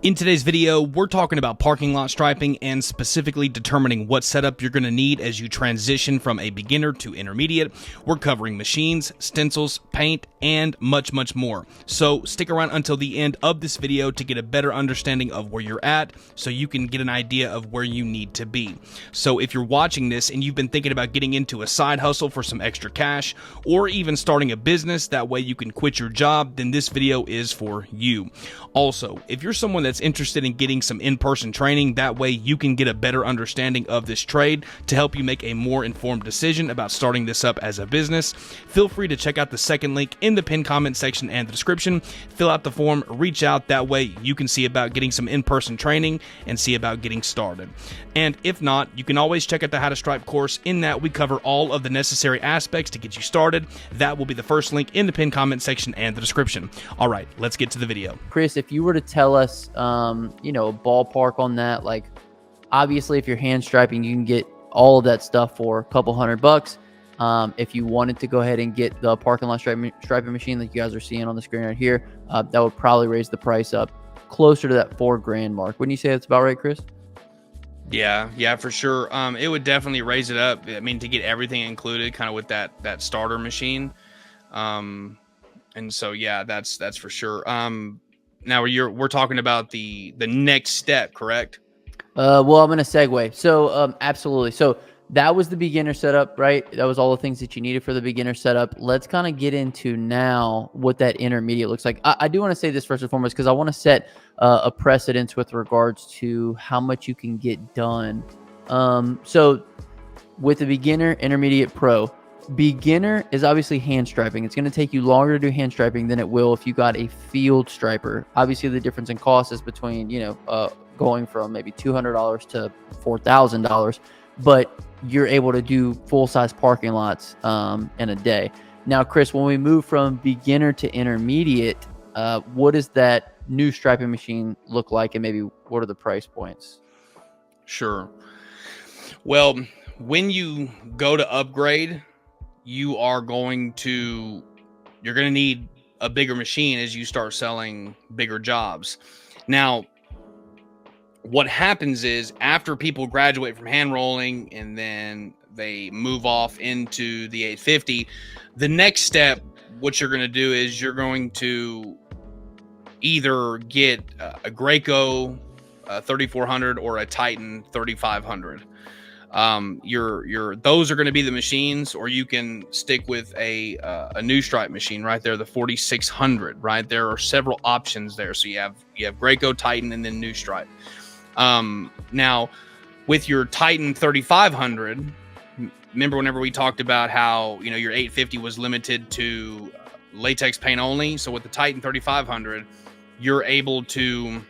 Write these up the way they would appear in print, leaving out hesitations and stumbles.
In today's video, we're talking about parking lot striping and specifically determining what setup you're going to need as you transition from a beginner to intermediate. We're covering machines, stencils, paint, and much more. So stick around until the end of this video to get a better understanding of where you're at so you can get an idea of where you need to be. So if you're watching this and you've been thinking about getting into a side hustle for some extra cash or even starting a business, that way you can quit your job, then this video is for you. Also, if you're someone that's interested in getting some in-person training, that way you can get a better understanding of this trade to help you make a more informed decision about starting this up as a business, feel free to check out the second link in the pinned comment section and the description. Fill out the form, reach out, that way you can see about getting some in-person training and see about getting started. And if not, you can always check out the How to Stripe course. In that, we cover all of the necessary aspects to get you started. That will be the first link in the pinned comment section and the description. All right, let's get to the video. Chris, if you were to tell us, a ballpark on that, like obviously if you're hand striping, you can get all of that stuff for a couple $100. If you wanted to go ahead and get the parking lot striping machine like you guys are seeing on the screen right here, that would probably raise the price up closer to that $4,000 mark. Wouldn't you say that's about right, Chris? Yeah, for sure. It would definitely raise it up. I mean, to get everything included, kind of with that starter machine. And so yeah, that's for sure. Now we're talking about the next step, correct? Well, I'm gonna segue. So absolutely. So that was the beginner setup, right? That was all the things that you needed for the beginner setup. Let's kind of get into now what that intermediate looks like. I do want to say this first and foremost because I want to set a precedence with regards to how much you can get done. So with the beginner, intermediate, pro. Beginner is obviously hand striping. It's going to take you longer to do hand striping than it will if you got a field striper. Obviously, the difference in cost is between, going from maybe $200 to $4,000, but you're able to do full-size parking lots in a day. Now, Chris, when we move from beginner to intermediate, what does that new striping machine look like, and maybe what are the price points? Sure. Well, when you go to upgrade, you're going to need a bigger machine as you start selling bigger jobs. Now, what happens is after people graduate from hand rolling and then they move off into the 850, the next step, what you're going to do is you're going to either get a Graco 3400 or a Titan 3500. Those are going to be the machines, or you can stick with a new stripe machine right there, the 4600. Right, there are several options there. So you have Graco, Titan, and then new stripe. Now with your Titan 3500, remember whenever we talked about how your 850 was limited to latex paint only. So with the Titan 3500, you're able to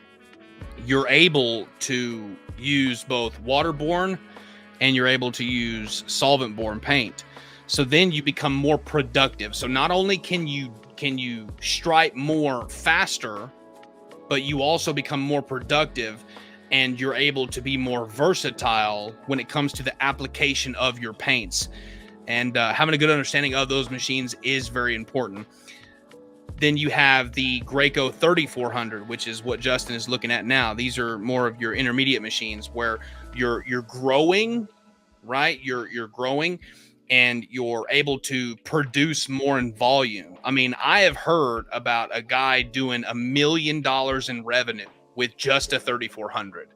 use both waterborne and you're able to use solvent-borne paint. So then you become more productive. So not only can you stripe more faster, but you also become more productive and you're able to be more versatile when it comes to the application of your paints. And having a good understanding of those machines is very important. Then you have the Graco 3400, which is what Justin is looking at now. These are more of your intermediate machines where you're growing, right? You're growing and you're able to produce more in volume. I mean, I have heard about a guy doing $1 million in revenue with just a 3400.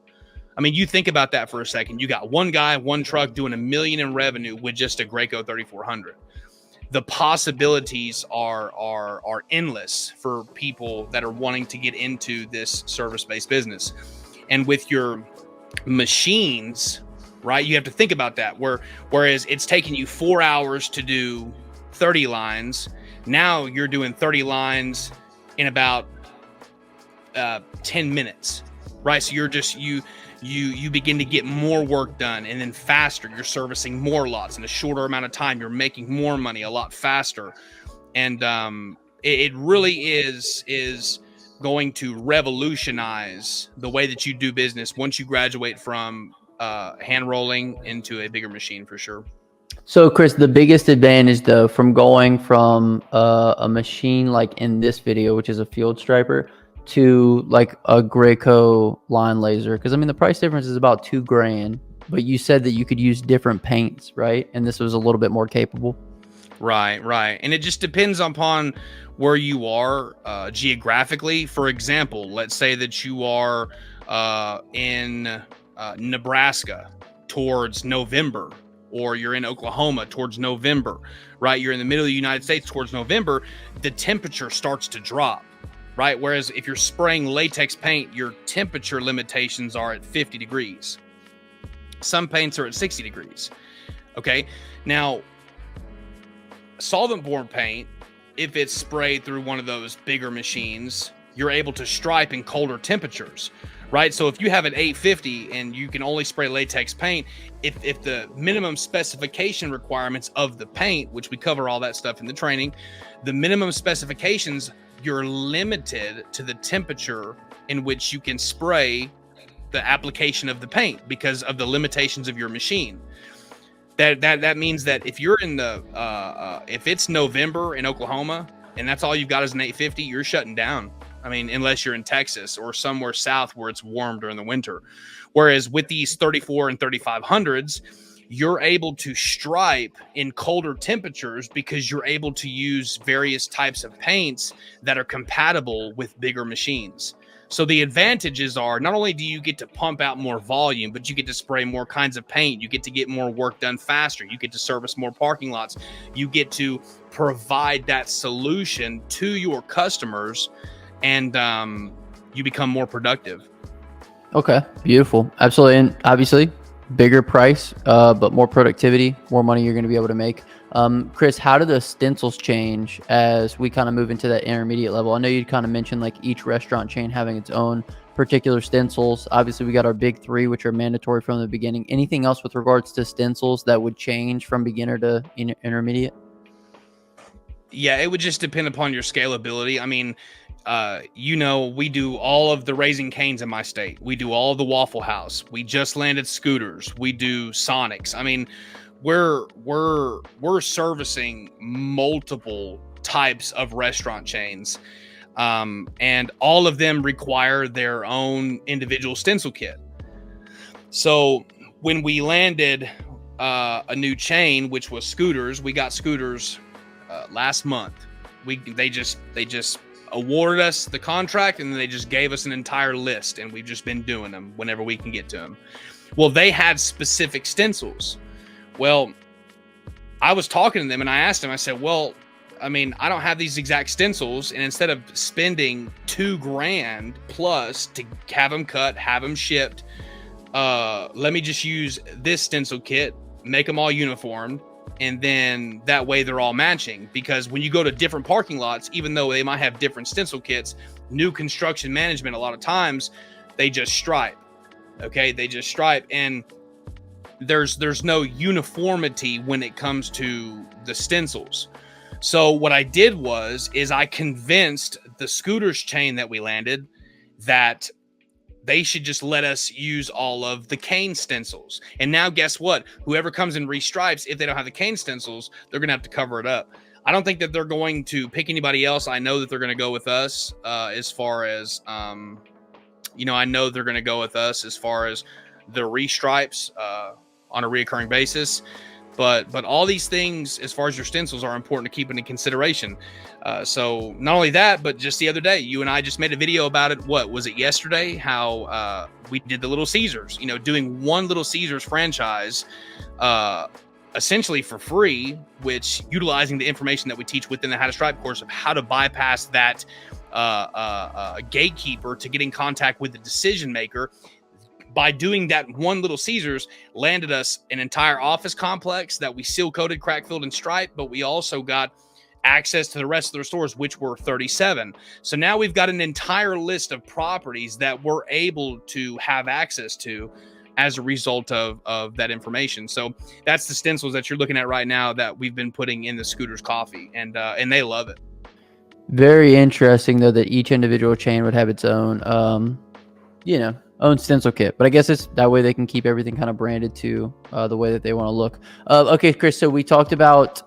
I mean, you think about that for a second. You got one guy, one truck doing $1 million in revenue with just a Graco 3400. The possibilities are endless for people that are wanting to get into this service-based business. And with your machines, right, you have to think about that. Whereas it's taking you 4 hours to do 30 lines, now you're doing 30 lines in about 10 minutes, right? So you begin to get more work done, and then faster. You're servicing more lots in a shorter amount of time. You're making more money a lot faster, and it really is going to revolutionize the way that you do business once you graduate from hand rolling into a bigger machine, for sure. So, Chris, the biggest advantage, though, from going from a machine like in this video, which is a field striper, to like a Graco line laser? Because I mean, the price difference is about $2,000, but you said that you could use different paints, right? And this was a little bit more capable. Right, right. And it just depends upon where you are geographically. For example, let's say that you are in Nebraska towards November, or you're in Oklahoma towards November, right? You're in the middle of the United States towards November, the temperature starts to drop, right? Whereas if you're spraying latex paint, your temperature limitations are at 50 degrees. Some paints are at 60 degrees. Okay. Now, solvent-borne paint, if it's sprayed through one of those bigger machines, you're able to stripe in colder temperatures, right? So if you have an 850 and you can only spray latex paint, if the minimum specification requirements of the paint, which we cover all that stuff in the training, the minimum specifications, you're limited to the temperature in which you can spray the application of the paint because of the limitations of your machine. That means that if you're in the if it's November in Oklahoma and that's all you've got is an 850, you're shutting down. I mean, unless you're in Texas or somewhere south where it's warm during the winter. Whereas with these 34 and 3500s, you're able to stripe in colder temperatures because you're able to use various types of paints that are compatible with bigger machines. So the advantages are not only do you get to pump out more volume, but you get to spray more kinds of paint. You get to get more work done faster. You get to service more parking lots. You get to provide that solution to your customers, and you become more productive. Okay, beautiful. Absolutely. And obviously, bigger price, but more productivity, more money you're going to be able to make. Chris, how do the stencils change as we kind of move into that intermediate level? I know you kind of mentioned like each restaurant chain having its own particular stencils. Obviously, we got our big three, which are mandatory from the beginning. Anything else with regards to stencils that would change from beginner to intermediate? Yeah, it would just depend upon your scalability. I mean, we do all of the Raising Cane's in my state. We do all of the Waffle House. We just landed Scooters. We do Sonics. I mean, we're servicing multiple types of restaurant chains, and all of them require their own individual stencil kit. So when we landed a new chain, which was Scooters, we got Scooters last month. They just awarded us the contract, and then they just gave us an entire list, and we've just been doing them whenever we can get to them. Well, they had specific stencils. Well, I was talking to them and I asked them, I said, well, I mean, I don't have these exact stencils, and instead of spending $2,000 plus to have them cut, have them shipped, let me just use this stencil kit, make them all uniform, and then that way they're all matching. Because when you go to different parking lots, even though they might have different stencil kits, new construction management, a lot of times they just stripe. Okay, they just stripe, and there's no uniformity when it comes to the stencils. So what I did is I convinced the Scooters chain that we landed that they should just let us use all of the cane stencils. And now guess what? Whoever comes and restripes, if they don't have the cane stencils, they're going to have to cover it up. I don't think that they're going to pick anybody else. I know that they're going to go with us as far as, I know they're going to go with us as far as the restripes on a reoccurring basis. But all these things, as far as your stencils, are important to keep into consideration. So not only that, but just the other day, you and I just made a video about it. What was it, yesterday? How we did the Little Caesars, doing one Little Caesars franchise essentially for free, which utilizing the information that we teach within the How to Stripe course of how to bypass that gatekeeper to get in contact with the decision maker. By doing that, one Little Caesars landed us an entire office complex that we seal coated, crack filled, and stripe, but we also got access to the rest of their stores, which were 37. So now we've got an entire list of properties that we're able to have access to as a result of that information. So that's the stencils that you're looking at right now that we've been putting in the Scooters coffee, and they love it. Very interesting, though, that each individual chain would have its own, own stencil kit, but I guess it's that way they can keep everything kind of branded to the way that they want to look. Okay, Chris, so we talked about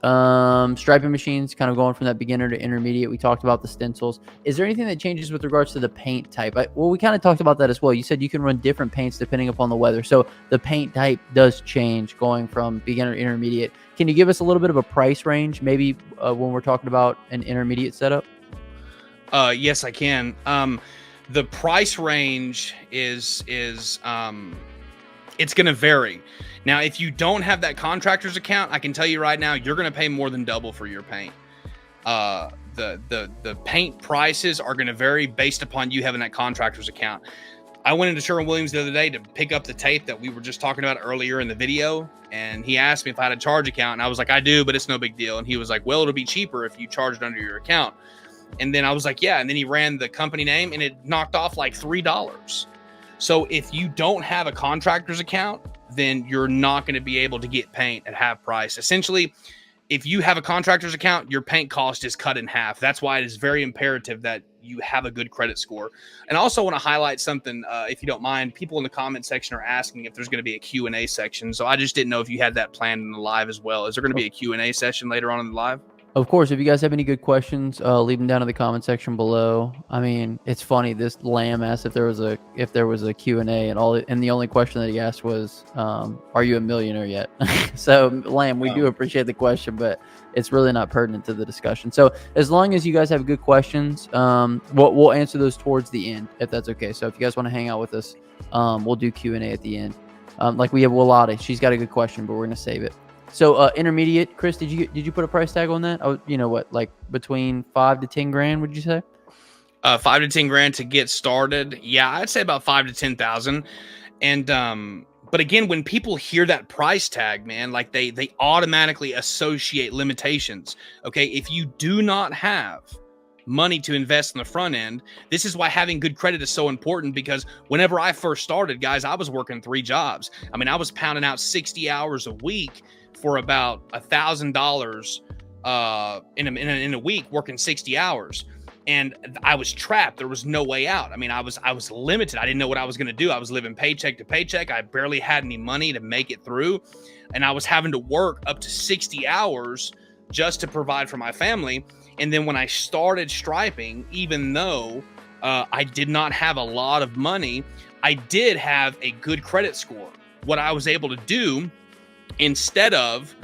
striping machines, kind of going from that beginner to intermediate. We talked about the stencils. Is there anything that changes with regards to the paint type? Well, we kind of talked about that as well. You said you can run different paints depending upon the weather, so the paint type does change going from beginner to intermediate. Can you give us a little bit of a price range, maybe when we're talking about an intermediate setup? Yes, I can. The price range is it's going to vary. Now, if you don't have that contractor's account, I can tell you right now, you're going to pay more than double for your paint. The paint prices are going to vary based upon you having that contractor's account. I went into Sherwin-Williams the other day to pick up the tape that we were just talking about earlier in the video, and he asked me if I had a charge account, and I was like, I do, but it's no big deal. And he was like, well, it'll be cheaper if you charge it under your account. And then I was like, yeah. And then he ran the company name and it knocked off like $3. So if you don't have a contractor's account, then you're not going to be able to get paint at half price. Essentially, if you have a contractor's account, your paint cost is cut in half. That's why it is very imperative that you have a good credit score. And I also want to highlight something, if you don't mind. People in the comment section are asking if there's going to be a Q&A section. So I just didn't know if you had that planned in the live as well. Is there going to be a Q&A session later on in the live? Of course, if you guys have any good questions, leave them down in the comment section below. I mean, it's funny. This Lamb asked if there was a Q&A, and the only question that he asked was, "Are you a millionaire yet?" So, Lamb, we do appreciate the question, but it's really not pertinent to the discussion. So, as long as you guys have good questions, we'll answer those towards the end, if that's okay. So, if you guys want to hang out with us, we'll do Q&A at the end. Like we have Willada, she's got a good question, but we're gonna save it. So intermediate, Chris, did you put a price tag on that? Oh, you know what, like between 5 to 10 grand, would you say? 5 to 10 grand to get started. Yeah, I'd say about 5 to 10,000. And but again, when people hear that price tag, man, like they automatically associate limitations. Okay, if you do not have money to invest in the front end, this is why having good credit is so important, because whenever I first started, guys, I was working 3 jobs. I mean, I was pounding out 60 hours a week for about $1,000 in a week, working 60 hours. And I was trapped. There was no way out. I mean, I was limited. I didn't know what I was going to do. I was living paycheck to paycheck. I barely had any money to make it through. And I was having to work up to 60 hours just to provide for my family. And then when I started striping, even though I did not have a lot of money, I did have a good credit score. What I was able to do, instead of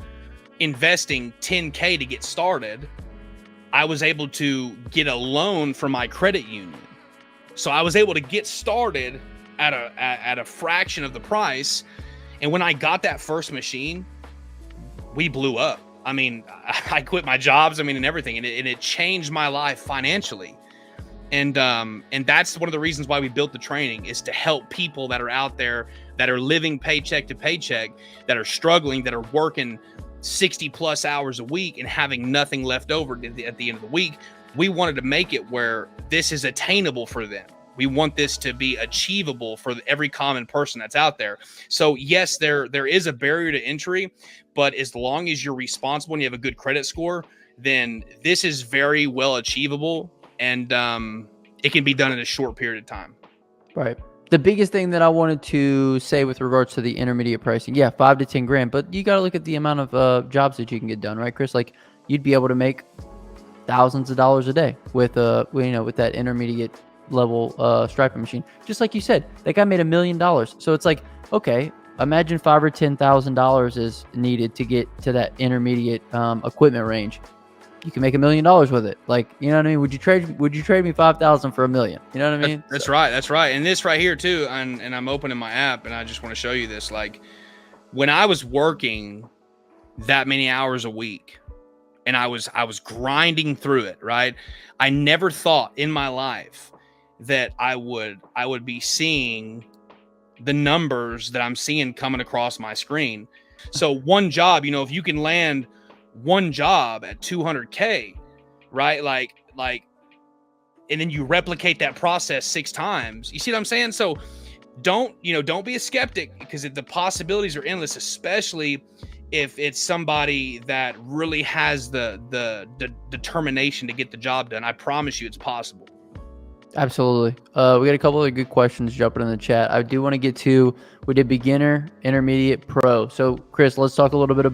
investing $10K to get started, I was able to get a loan from my credit union. So I was able to get started at a fraction of the price. And when I got that first machine, we blew up. I mean, I quit my jobs, and everything, and it changed my life financially. And that's one of the reasons why we built the training, is to help people that are out there that are living paycheck to paycheck, that are struggling, that are working 60 plus hours a week and having nothing left over at the end of the week. We wanted to make it where this is attainable for them. We want this to be achievable for every common person that's out there. So yes, there is a barrier to entry, but as long as you're responsible and you have a good credit score, then this is very well achievable, and it can be done in a short period of time. Right. The biggest thing that I wanted to say with regards to the intermediate pricing, yeah, 5 to 10 grand, but you got to look at the amount of jobs that you can get done, right, Chris? Like, you'd be able to make thousands of dollars a day with with that intermediate level striping machine. Just like you said, that guy made $1 million. So it's like, okay, imagine $5,000 or $10,000 is needed to get to that intermediate equipment range. You can make $1 million with it. Like, you know what I mean? Would you trade me 5,000 for $1 million? You know what I mean? That's right. That's right. And this right here too, and I'm opening my app, and I just want to show you this. Like, when I was working that many hours a week, and I was grinding through it, right? I never thought in my life that I would be seeing the numbers that I'm seeing coming across my screen. So one job, if you can land one job at 200K, right? Like, and then you replicate that process 6 times. You see what I'm saying? So don't be a skeptic, because the possibilities are endless, especially if it's somebody that really has the determination to get the job done. I promise you it's possible. Absolutely. We got a couple of good questions jumping in the chat. I do want to get to, we did beginner, intermediate, pro. So Chris, let's talk a little bit about